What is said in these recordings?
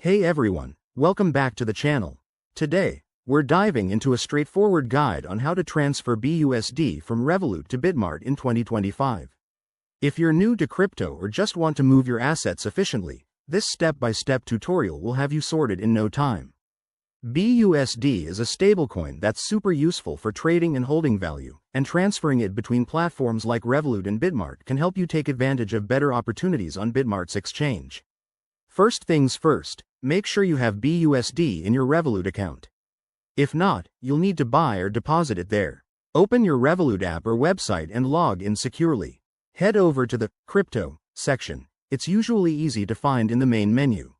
Hey everyone, welcome back to the channel. Today, we're diving into a straightforward guide on how to transfer BUSD from Revolut to Bitmart in 2025. If you're new to crypto or just want to move your assets efficiently, this step-by-step tutorial will have you sorted in no time. BUSD is a stablecoin that's super useful for trading and holding value, and transferring it between platforms like Revolut and Bitmart can help you take advantage of better opportunities on Bitmart's exchange. First things first, make sure you have BUSD in your Revolut account. If not, you'll need to buy or deposit it there. Open your Revolut app or website and log in securely. Head over to the Crypto section. It's usually easy to find in the main menu.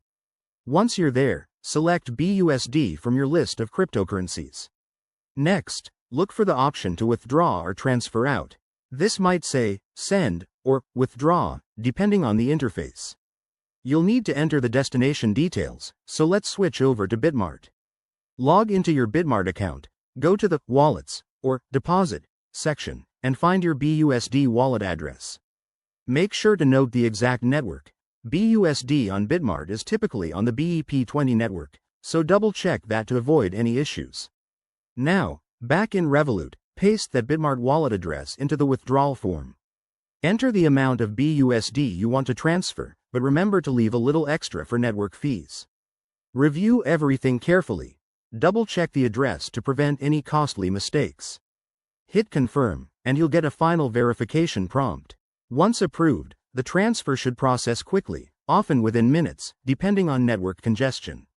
Once you're there, select BUSD from your list of cryptocurrencies. Next, look for the option to withdraw or transfer out. This might say, send, or withdraw, depending on the interface. You'll need to enter the destination details, so let's switch over to Bitmart. Log into your Bitmart account, go to the Wallets, or Deposit, section, and find your BUSD wallet address. Make sure to note the exact network. BUSD on Bitmart is typically on the BEP20 network, so double-check that to avoid any issues. Now, back in Revolut, paste that Bitmart wallet address into the withdrawal form. Enter the amount of BUSD you want to transfer, but remember to leave a little extra for network fees. Review everything carefully. Double-check the address to prevent any costly mistakes. Hit confirm, and you'll get a final verification prompt. Once approved, the transfer should process quickly, often within minutes, depending on network congestion.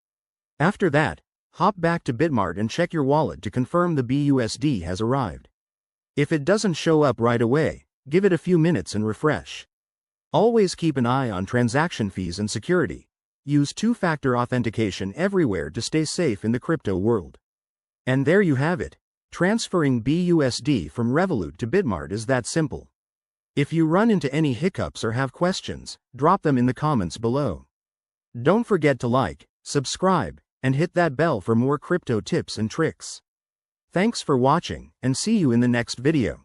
After that, hop back to Bitmart and check your wallet to confirm the BUSD has arrived. If it doesn't show up right away, give it a few minutes and refresh. Always keep an eye on transaction fees and security. Use two-factor authentication everywhere to stay safe in the crypto world. And there you have it. Transferring BUSD from Revolut to Bitmart is that simple. If you run into any hiccups or have questions, drop them in the comments below. Don't forget to like, subscribe, and hit that bell for more crypto tips and tricks. Thanks for watching, and see you in the next video.